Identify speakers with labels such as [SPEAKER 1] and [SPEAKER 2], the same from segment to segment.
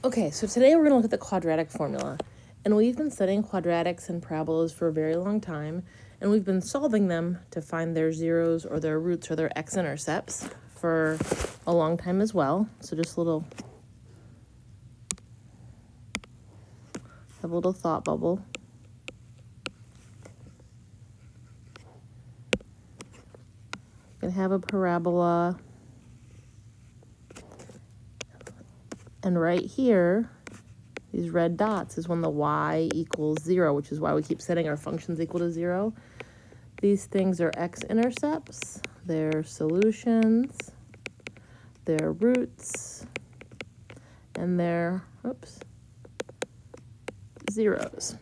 [SPEAKER 1] Okay, so today we're going to look at the quadratic formula. And we've been studying quadratics and parabolas for a very long time, and we've been solving them to find their zeros or their roots or their x-intercepts for a long time as well. So just have a little thought bubble. You can have a parabola. And right here, these red dots is when the y equals 0, which is why we keep setting our functions equal to 0. These things are x-intercepts, they're solutions, they're roots, and they're, zeros.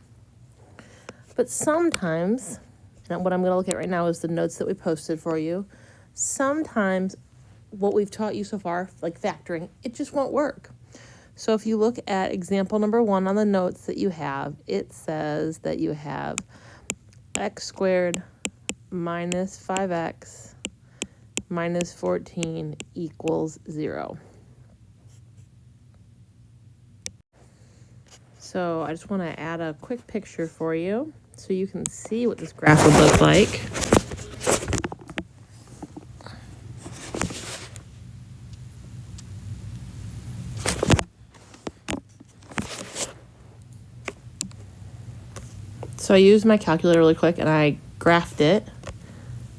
[SPEAKER 1] But sometimes, and what I'm going to look at right now is the notes that we posted for you, sometimes what we've taught you so far, like factoring, it just won't work. So if you look at example number 1 on the notes that you have, it says that you have x squared minus 5x minus 14 equals 0. So I just want to add a quick picture for you so you can see what this graph would look like. So I used my calculator really quick and I graphed it.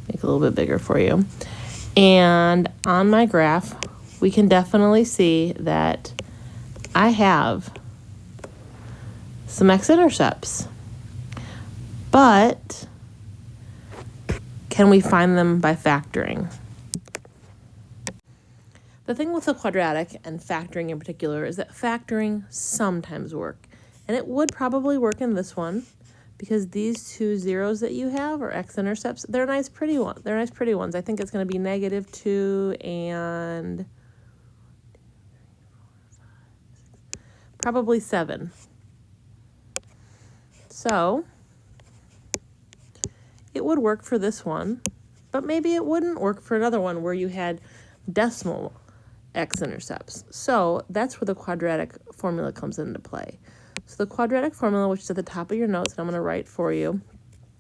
[SPEAKER 1] Make it a little bit bigger for you. And on my graph, we can definitely see that I have some x-intercepts. But can we find them by factoring? The thing with the quadratic and factoring in particular is that factoring sometimes work. And it would probably work in this one because these two zeros that you have are x-intercepts. They're nice pretty ones. They're nice pretty ones. I think it's going to be -2 and probably 7. So it would work for this one, but maybe it wouldn't work for another one where you had decimal x-intercepts. So that's where the quadratic formula comes into play. So the quadratic formula, which is at the top of your notes, and I'm going to write for you,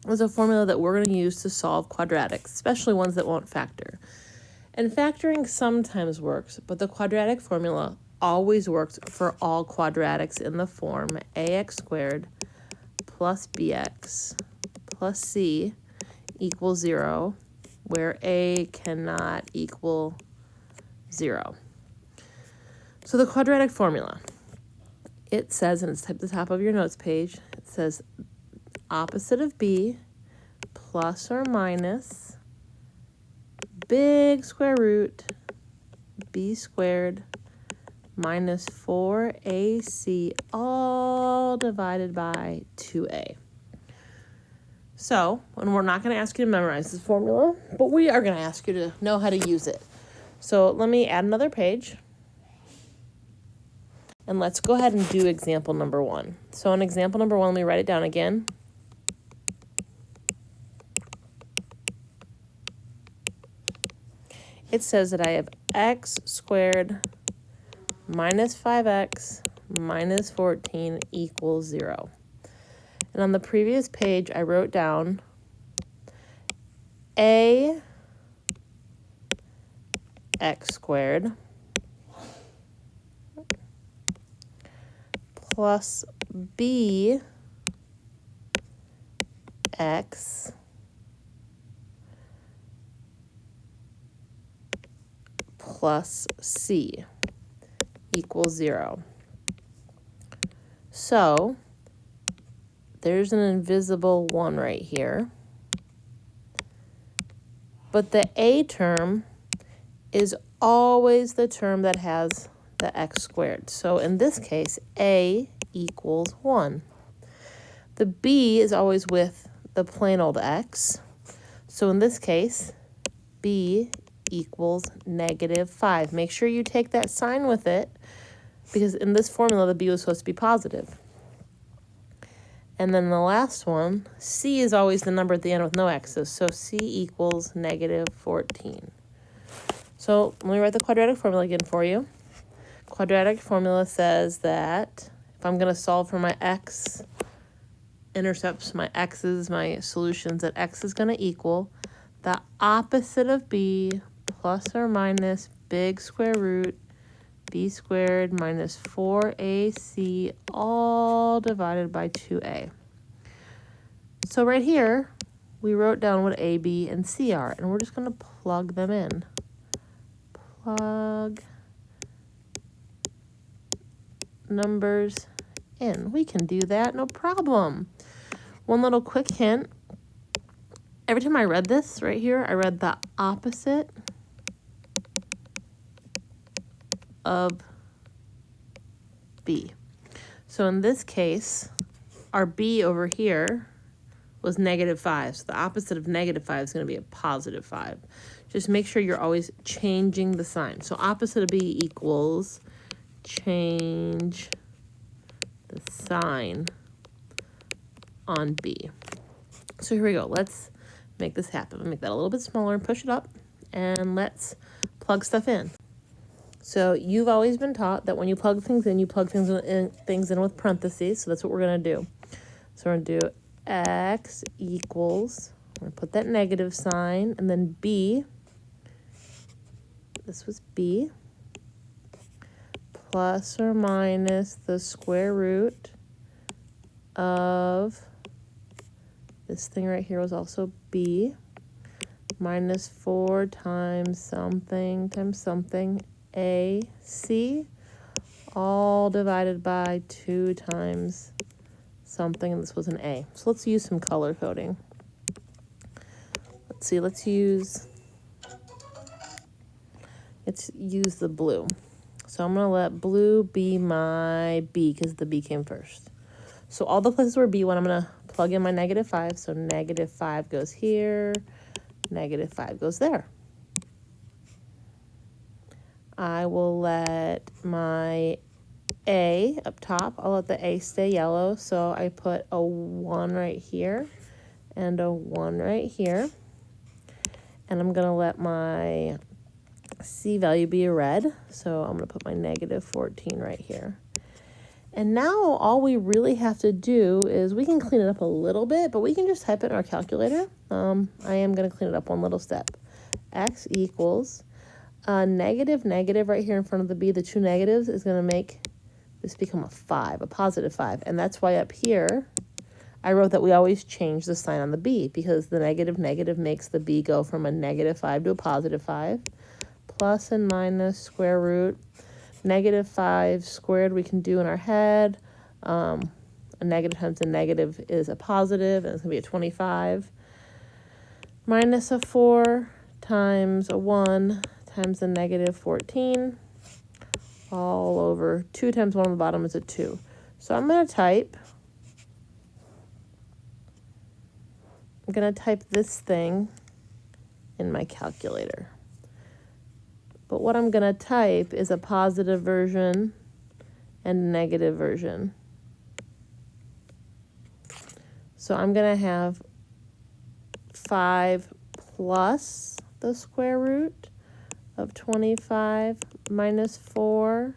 [SPEAKER 1] is a formula that we're going to use to solve quadratics, especially ones that won't factor. And factoring sometimes works, but the quadratic formula always works for all quadratics in the form ax squared plus bx plus c equals 0, where a cannot equal 0. So the quadratic formula, it says, and it's at the top of your notes page, it says opposite of b plus or minus big square root b squared minus 4ac all divided by 2a. So, and we're not going to ask you to memorize this formula, but we are going to ask you to know how to use it. So let me add another page. And let's go ahead and do example number 1. So in example number 1, let me write it down again. It says that I have x squared minus 5x minus 14 equals 0. And on the previous page, I wrote down a x squared plus b x plus c equals 0. So there's an invisible 1 right here. But the a term is always the term that has the x squared. So in this case, a equals 1. The b is always with the plain old x. So in this case, b equals -5. Make sure you take that sign with it, because in this formula, the b was supposed to be positive. And then the last one, c is always the number at the end with no x's. So c equals -14. So let me write the quadratic formula again for you. Quadratic formula says that if I'm going to solve for my x-intercepts, my x's, my solutions, that x is going to equal the opposite of b plus or minus big square root b squared minus 4ac all divided by 2a. So right here, we wrote down what a, b, and c are, and we're just going to plug them in. Plug numbers in. We can do that, no problem. One little quick hint. Every time I read this right here, I read the opposite of b. So in this case, our b over here was -5. So the opposite of -5 is going to be a +5. Just make sure you're always changing the sign. So opposite of b equals change the sign on b. So here we go. Let's make this happen. Make that a little bit smaller and push it up, and let's plug stuff in. So you've always been taught that when you plug things in, you plug things in with parentheses. So that's what we're going to do. So we're going to do x equals, I'm going to put that negative sign, and then b, this was b, plus or minus the square root of, this thing right here was also b, minus 4 times something, ac, all divided by 2 times something, and this was an a. So let's use some color coding. Let's see, let's use the blue. So I'm going to let blue be my b because the b came first. So all the places where b went, I'm going to plug in my -5. So -5 goes here, -5 goes there. I will let my a up top, I'll let the a stay yellow. So I put a 1 right here and a 1 right here. And I'm going to let my c value be a red. So I'm going to put my -14 right here. And now all we really have to do is we can clean it up a little bit, but we can just type it in our calculator. I am going to clean it up one little step. X equals negative right here in front of the b. The 2 negatives is going to make this become a 5, a +5. And that's why up here I wrote that we always change the sign on the b, because the negative makes the b go from a -5 to a +5. Plus and minus square root. -5 squared we can do in our head. A negative times a negative is a positive, and it's going to be a 25. Minus a 4 times a 1 times a -14. All over 2 times 1 on the bottom is a 2. So I'm going to type this thing in my calculator. But what I'm going to type is a positive version and a negative version. So I'm going to have 5 plus the square root of 25 minus 4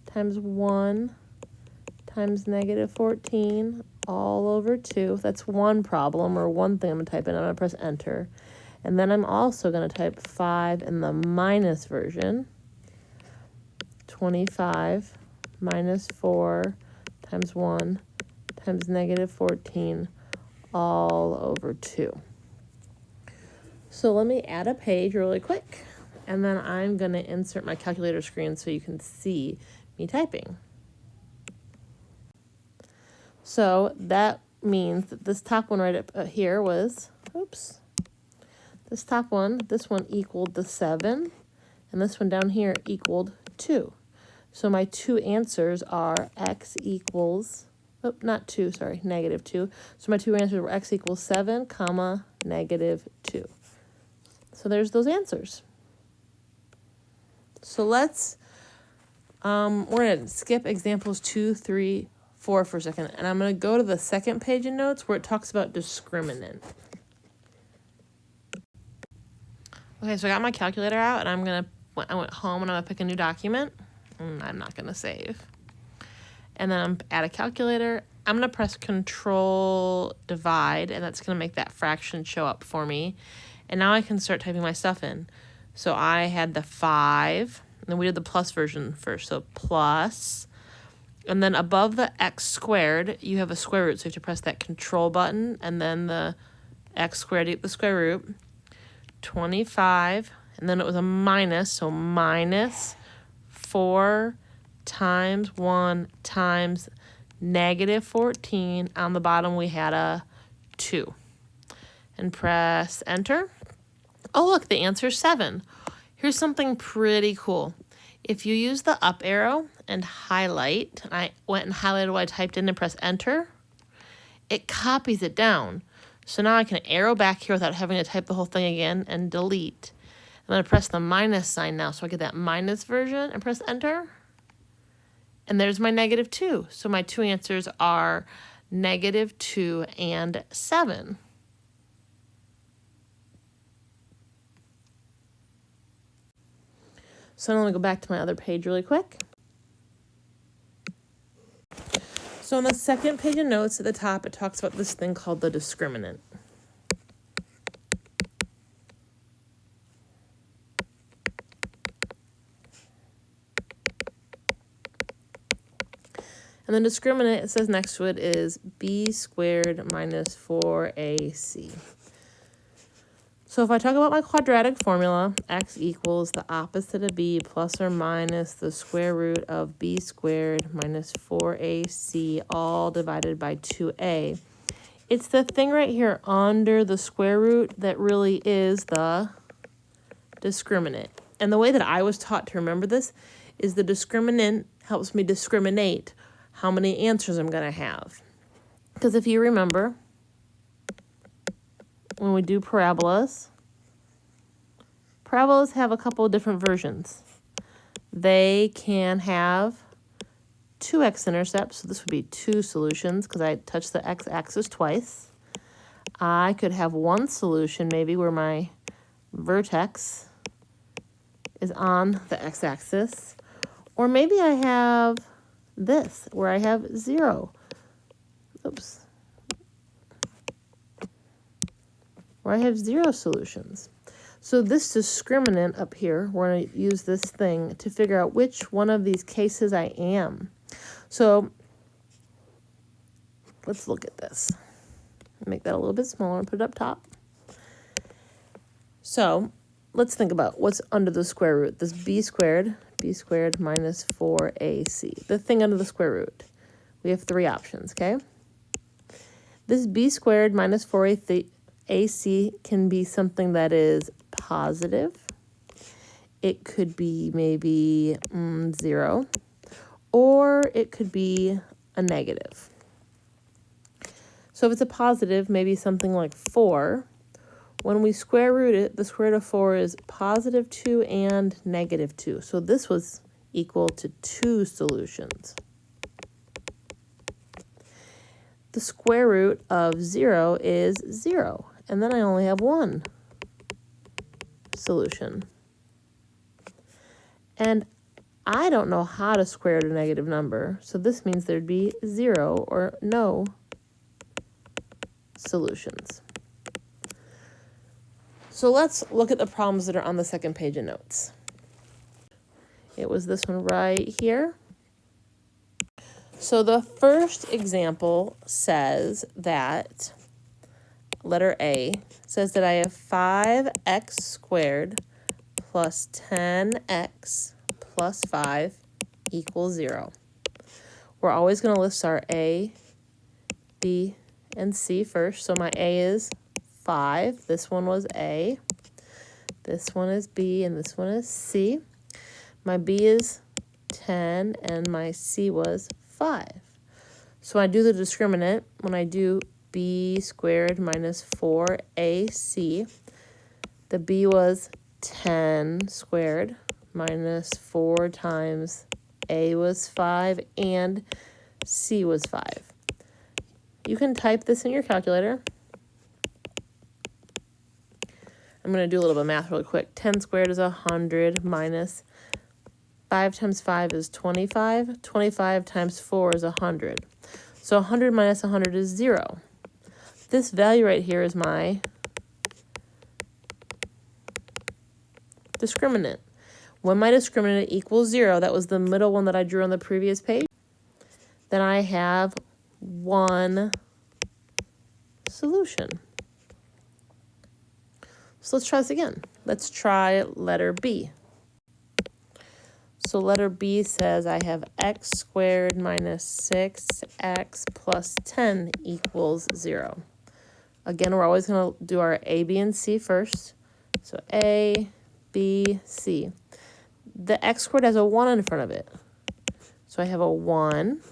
[SPEAKER 1] times 1 times -14 all over 2. That's one problem, or one thing I'm going to type in. I'm going to press enter. And then I'm also going to type 5 in the minus version. 25 minus 4 times 1 times -14 all over 2. So let me add a page really quick, and then I'm going to insert my calculator screen so you can see me typing. So that means that this top one right up here was, this one equaled the 7, and this one down here equaled 2. So my two answers are x equals, -2. So my two answers were x equals 7, comma, -2. So there's those answers. So let's, we're going to skip examples 2, 3, 4 for a second, and I'm going to go to the second page in notes where it talks about discriminant. Okay, so I got my calculator out, and I went home and I'm going to pick a new document. I'm not going to save. And then I'm at a calculator. I'm going to press Control Divide, and that's going to make that fraction show up for me. And now I can start typing my stuff in. So I had the 5, and then we did the plus version first. So plus, and then above the x squared, you have a square root. So you have to press that Control button, and then the x squared, the square root. 25, and then it was a minus, so minus 4 times 1 times negative 14. On the bottom we had a 2. And press enter. Oh look, the answer is 7. Here's something pretty cool. If you use the up arrow and highlight, I went and highlighted what I typed in and press enter, it copies it down. So now I can arrow back here without having to type the whole thing again and delete. I'm going to press the minus sign now so I get that minus version and press enter. And there's my negative 2. So my two answers are negative 2 and 7. So now let me go back to my other page really quick. So on the second page of notes at the top, it talks about this thing called the discriminant. And the discriminant, it says next to it, is b squared minus 4ac. So if I talk about my quadratic formula, x equals the opposite of b plus or minus the square root of b squared minus 4ac, all divided by 2a. It's the thing right here under the square root that really is the discriminant. And the way that I was taught to remember this is the discriminant helps me discriminate how many answers I'm going to have. Because if you remember, when we do parabolas have a couple of different versions. They can have 2 x-intercepts, so this would be 2 solutions because I touched the x-axis twice. I could have 1 solution maybe where my vertex is on the x-axis, or maybe I have this where I have 0. Oops. Where I have 0 solutions. So this discriminant up here, we're going to use this thing to figure out which one of these cases I am. So let's look at this. Make that a little bit smaller and put it up top. So let's think about what's under the square root. This b squared minus 4ac, the thing under the square root. We have 3 options, okay? This b squared minus 4ac can be something that is positive. It could be maybe 0, or it could be a negative. So if it's a positive, maybe something like 4. When we square root it, the square root of 4 is positive 2 and negative 2. So this was equal to 2 solutions. The square root of 0 is 0. And then I only have 1 solution. And I don't know how to square root a negative number. So this means there'd be 0 or no solutions. So let's look at the problems that are on the second page of notes. It was this one right here. So the first example says that, letter A, says that I have 5x squared plus 10x plus 5 equals 0. We're always going to list our A, B, and C first. So my A is 5. This one was A. This one is B, and this one is C. My B is 10, and my C was 5. So when I do the discriminant, when I do b squared minus 4ac, the b was 10 squared minus 4 times a was 5 and c was 5. You can type this in your calculator. I'm going to do a little bit of math really quick. 10 squared is 100 minus 5 times 5 is 25. 25 times 4 is 100. So 100 minus 100 is 0. This value right here is my discriminant. When my discriminant equals 0, that was the middle one that I drew on the previous page, then I have one solution. So let's try this again. Let's try letter B. So letter B says I have x squared minus 6x plus 10 equals 0. Again, we're always going to do our A, B, and C first. So A, B, C. The x squared has a 1 in front of it. So I have a 1.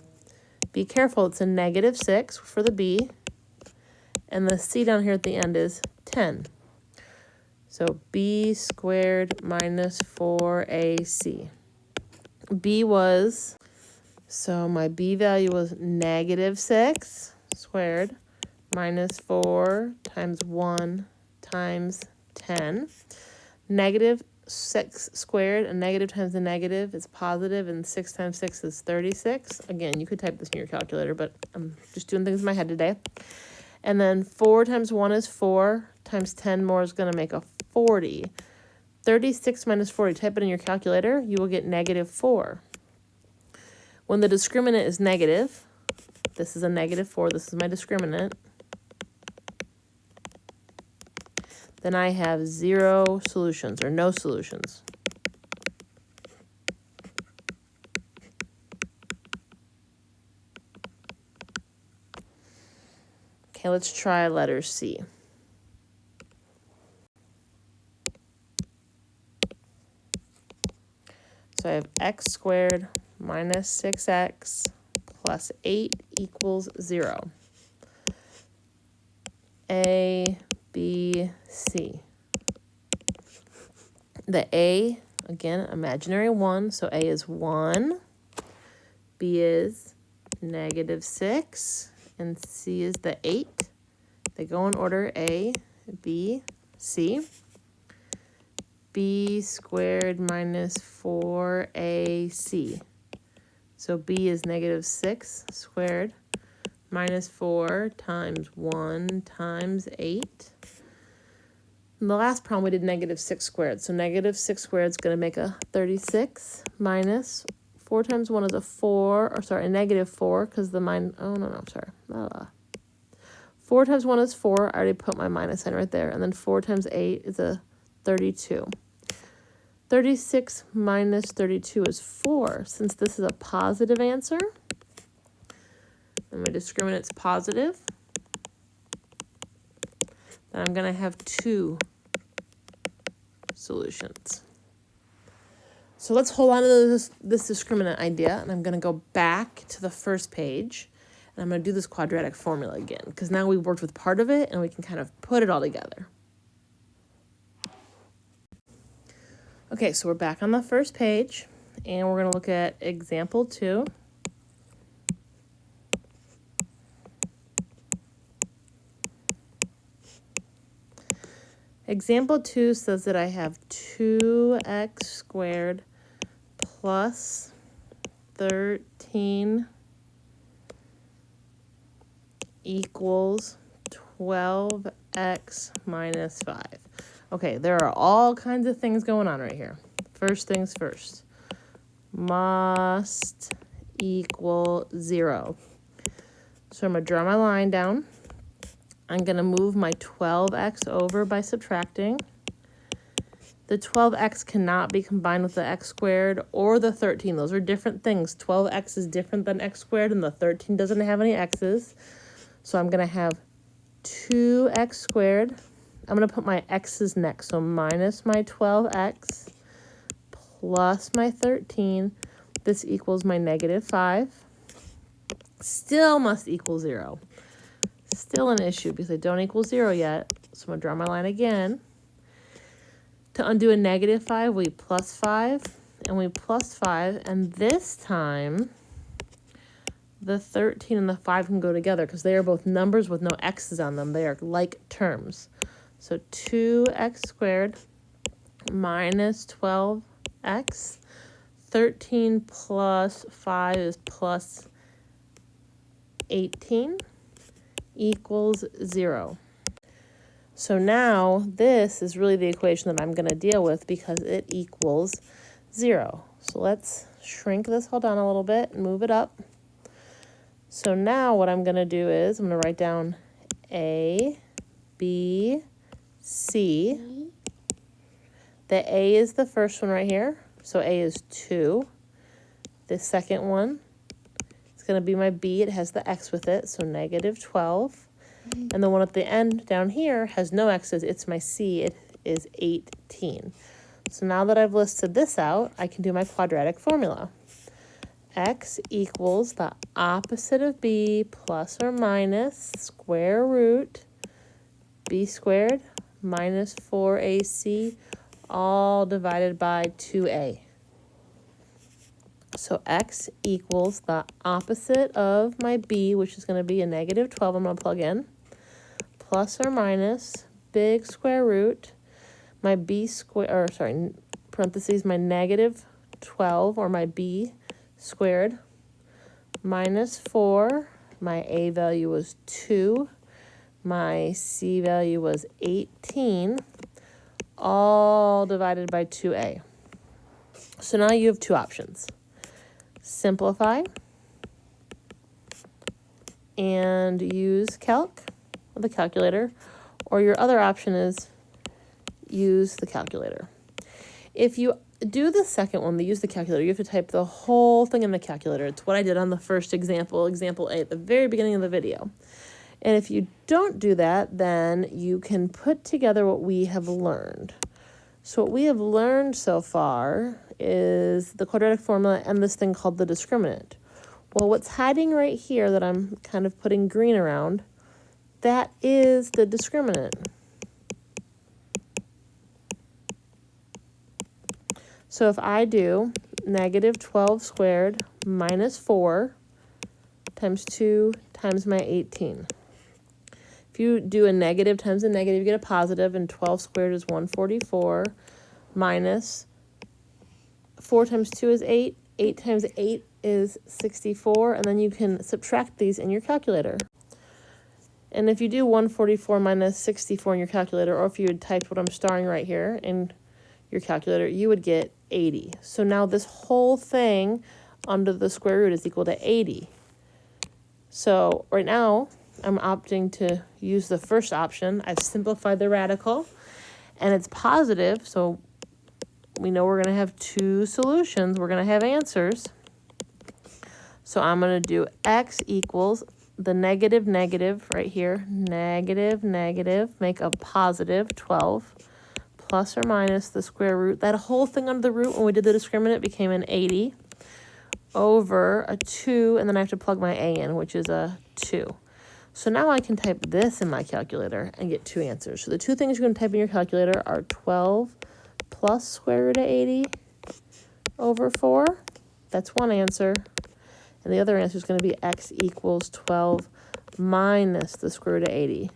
[SPEAKER 1] Be careful, it's a negative 6 for the B. And the C down here at the end is 10. So B squared minus 4AC. B was, so my B value was negative 6 squared minus 4 times 1 times 10. Negative 6 squared, a negative times a negative is positive, and 6 times 6 is 36. Again, you could type this in your calculator, but I'm just doing things in my head today. And then 4 times 1 is 4, times 10 more is going to make a 40. 36 minus 40, type it in your calculator, you will get negative 4. When the discriminant is negative, this is a negative 4, this is my discriminant, then I have 0 solutions, or no solutions. Okay, let's try letter C. So I have x squared minus 6x plus 8 equals 0. A, B, C. The A, again, imaginary 1, so A is 1, B is negative 6, and C is the 8. They go in order A, B, C. B squared minus 4AC. So B is negative 6 squared minus 4 times 1 times 8. In the last problem, we did negative 6 squared. So negative 6 squared is going to make a 36 minus 4 times 1 is a 4, or sorry, a negative 4, because the 4 times 1 is 4. I already put my minus sign right there. And then 4 times 8 is a 32. 36 minus 32 is 4. Since this is a positive answer, and my discriminant's positive, then I'm going to have 2 solutions. So let's hold on to this discriminant idea, and I'm going to go back to the first page, and I'm going to do this quadratic formula again, because now we've worked with part of it, and we can kind of put it all together. Okay, so we're back on the first page, and we're going to look at example 2. Example 2 says that I have 2x squared plus 13 equals 12x minus 5. Okay, there are all kinds of things going on right here. First things first. Must equal 0. So I'm going to draw my line down. I'm going to move my 12x over by subtracting. The 12x cannot be combined with the x squared or the 13. Those are different things. 12x is different than x squared, and the 13 doesn't have any x's. So I'm going to have 2x squared. I'm going to put my x's next. So minus my 12x plus my 13. This equals my negative 5. Still must equal 0. Still an issue because I don't equal 0 yet. So I'm going to draw my line again. To undo a negative 5, we plus 5, and we plus 5. And this time, the 13 and the 5 can go together because they are both numbers with no x's on them. They are like terms. So 2x squared minus 12x. 13 plus 5 is plus 18 equals 0. So now this is really the equation that I'm going to deal with because it equals 0. So let's shrink this all down a little bit and move it up. So now what I'm going to do is I'm going to write down A, B, C. The A is the first one right here. So A is 2. The second one is going to be my B. It has the X with it, so negative 12. And the one at the end down here has no X's. It's my C. It is 18. So now that I've listed this out, I can do my quadratic formula. X equals the opposite of B plus or minus square root B squared minus 4AC all divided by 2A. So X equals the opposite of my B, which is going to be a negative 12. I'm going to plug in. Plus or minus big square root my B squared, or sorry, parentheses, my negative 12, or my B squared, minus 4. My A value was 2. My C value was 18. All divided by 2A. So now you have two options. Simplify and use calc, the calculator, or your other option is use the calculator. If you do the second one, use the calculator, you have to type the whole thing in the calculator. It's what I did on the first example, example A, at the very beginning of the video. And if you don't do that, then you can put together what we have learned. So what we have learned so far is the quadratic formula and this thing called the discriminant. Well, what's hiding right here that I'm kind of putting green around, that is the discriminant. So if I do negative 12 squared minus 4 times 2 times my 18. If you do a negative times a negative, you get a positive, and 12 squared is 144 minus 4 times 2 is 8. 8 times 8 is 64, and then you can subtract these in your calculator. And if you do 144 minus 64 in your calculator, or if you had typed what I'm starring right here in your calculator, you would get 80. So now this whole thing under the square root is equal to 80. So right now, I'm opting to use the first option. I've simplified the radical, and it's positive, so we know we're going to have two solutions. We're going to have answers. So I'm going to do X equals the negative negative right here, negative negative, make a positive 12, plus or minus the square root. That whole thing under the root when we did the discriminant became an 80 over a 2, and then I have to plug my A in, which is a 2. So now I can type this in my calculator and get two answers. So the two things you're going to type in your calculator are 12 plus square root of 80 over 4. That's one answer. And the other answer is going to be X equals 12 minus the square root of 80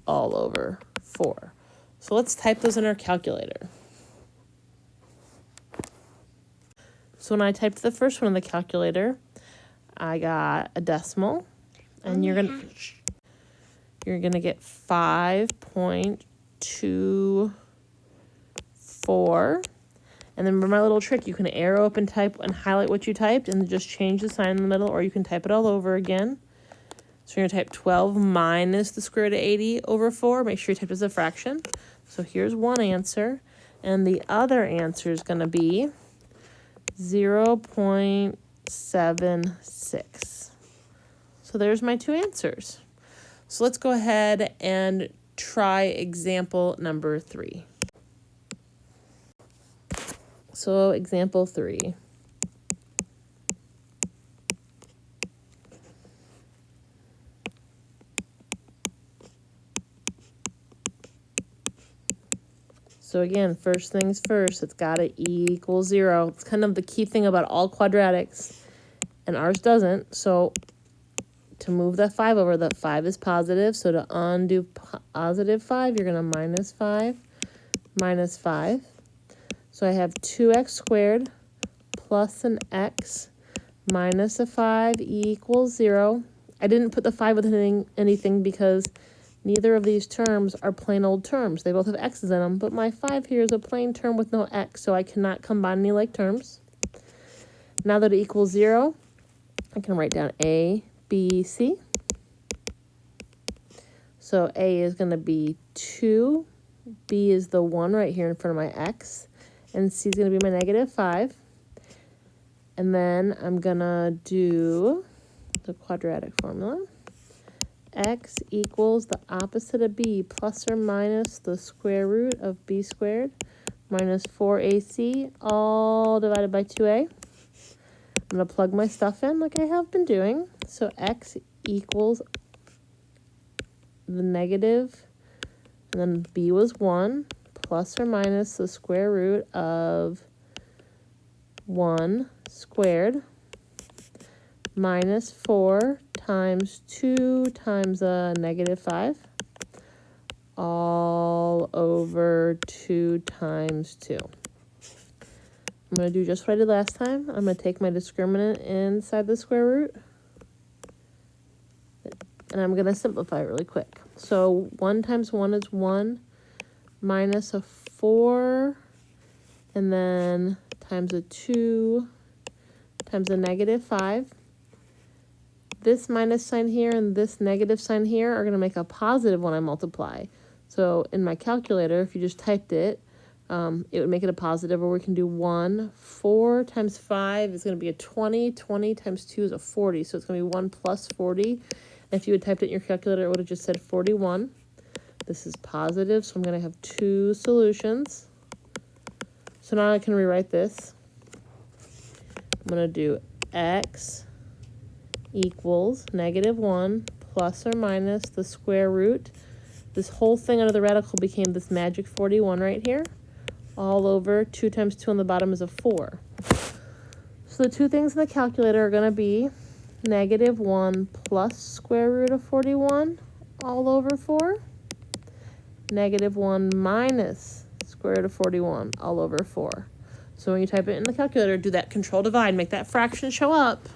[SPEAKER 1] all over 4. So let's type those in our calculator. So when I typed the first one in the calculator, I got a decimal, and you're gonna get 5.24. And then remember my little trick, you can arrow up and type and highlight what you typed and just change the sign in the middle, or you can type it all over again. So you're going to type 12 minus the square root of 80 over 4. Make sure you type it as a fraction. So here's one answer. And the other answer is going to be 0.76. So there's my two answers. So let's go ahead and try example number 3. So example 3. So again, first things first, it's got to equal 0. It's kind of the key thing about all quadratics, and ours doesn't. So to move that 5 over, that 5 is positive. So to undo positive 5, you're going to minus 5, minus 5. So I have 2x squared plus an x minus a 5 equals 0. I didn't put the 5 with anything because neither of these terms are plain old terms. They both have x's in them, but my 5 here is a plain term with no x, so I cannot combine any like terms. Now that it equals 0, I can write down a, b, c. So a is going to be 2, b is the 1 right here in front of my x, and c is going to be my negative 5. And then I'm going to do the quadratic formula. X equals the opposite of b plus or minus the square root of b squared minus 4ac, all divided by 2a. I'm going to plug my stuff in like I have been doing. So x equals the negative, and then b was 1, plus or minus the square root of 1 squared minus 4 times 2 times a negative 5 all over 2 times 2. I'm going to do just what I did last time. I'm going to take my discriminant inside the square root, and I'm going to simplify it really quick. So 1 times 1 is 1 minus a 4, and then times a 2 times a negative 5. This minus sign here and this negative sign here are going to make a positive when I multiply. So in my calculator, if you just typed it, it would make it a positive, or we can do 1. 4 times 5 is going to be a 20. 20 times 2 is a 40, so it's going to be 1 plus 40. And if you had typed it in your calculator, it would have just said 41. This is positive, so I'm going to have 2 solutions. So now I can rewrite this. I'm going to do x equals negative 1 plus or minus the square root. This whole thing under the radical became this magic 41 right here. All over 2 times 2 on the bottom is a 4. So the two things in the calculator are going to be negative 1 plus square root of 41 all over 4. Negative 1 minus square root of 41 all over 4. So when you type it in the calculator, do that control divide, make that fraction show up.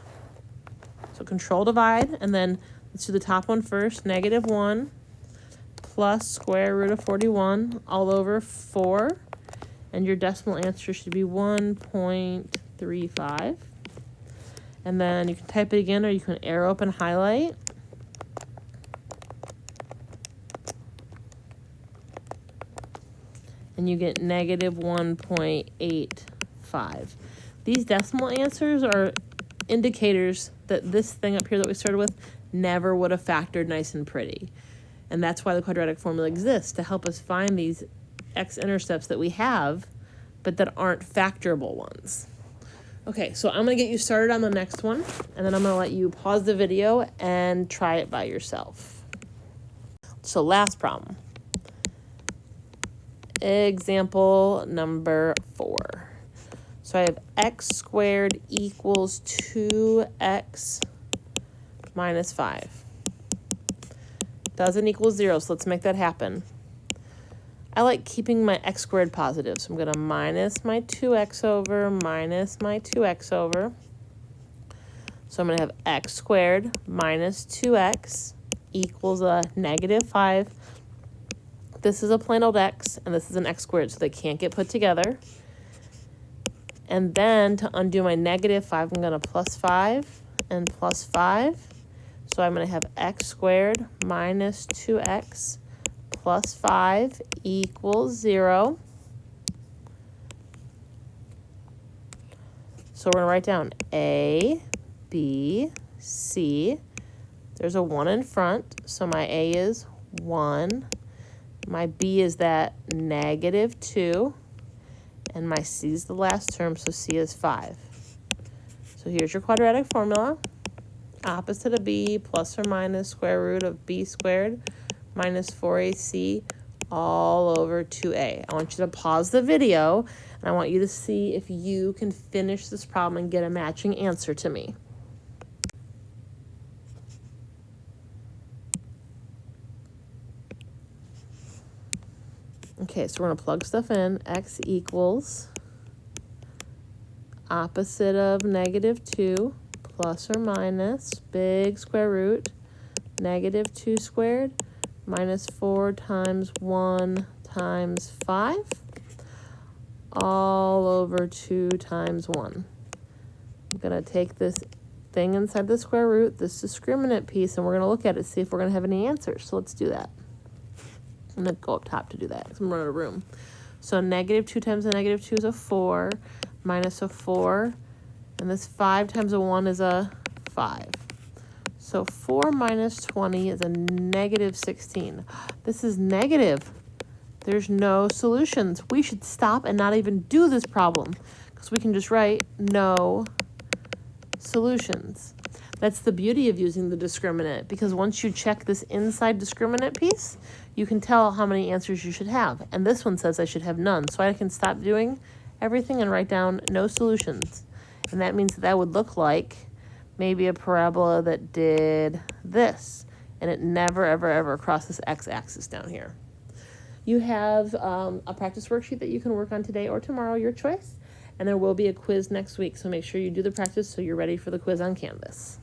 [SPEAKER 1] So control divide, and then let's do the top one first. Negative 1 plus square root of 41 all over 4. And your decimal answer should be 1.35. And then you can type it again, or you can arrow up and highlight. And you get negative 1.85. These decimal answers are indicators that this thing up here that we started with never would have factored nice and pretty. And that's why the quadratic formula exists, to help us find these x-intercepts that we have, but that aren't factorable ones. Okay, so I'm going to get you started on the next one, and then I'm going to let you pause the video and try it by yourself. So last problem. Example number 4. So I have x squared equals 2x minus 5. Doesn't equal 0, so let's make that happen. I like keeping my x squared positive, so I'm going to minus my 2x over minus my 2x over. So I'm going to have x squared minus 2x equals a negative 5. This is a plain old x, and this is an x squared, so they can't get put together. And then to undo my negative 5, I'm going to plus 5 and plus 5. So I'm going to have x squared minus 2x plus 5 equals 0. So we're going to write down A, B, C. There's a 1 in front, so my A is 1. My B is that negative 2. And my C is the last term, so C is 5. So here's your quadratic formula. Opposite of B plus or minus square root of B squared minus 4AC all over 2A. I want you to pause the video, and I want you to see if you can finish this problem and get a matching answer to me. Okay, so we're going to plug stuff in. X equals opposite of -2 plus or minus big square root -2 squared minus 4 times 1 times 5 all over 2 times 1. I'm going to take this thing inside the square root, this discriminant piece, and we're going to look at it, see if we're going to have any answers. So let's do that. I'm going to go up top to do that because I'm running out of room. So -2 times a -2 is a 4, minus a 4, and this 5 times a 1 is a 5. So 4 minus 20 is a -16. This is negative. There's no solutions. We should stop and not even do this problem because we can just write no solutions. That's the beauty of using the discriminant, because once you check this inside discriminant piece, you can tell how many answers you should have. And this one says I should have none. So I can stop doing everything and write down no solutions. And that means that would look like maybe a parabola that did this, and it never, ever, ever crossed this x-axis down here. You have a practice worksheet that you can work on today or tomorrow, your choice. And there will be a quiz next week, so make sure you do the practice so you're ready for the quiz on Canvas.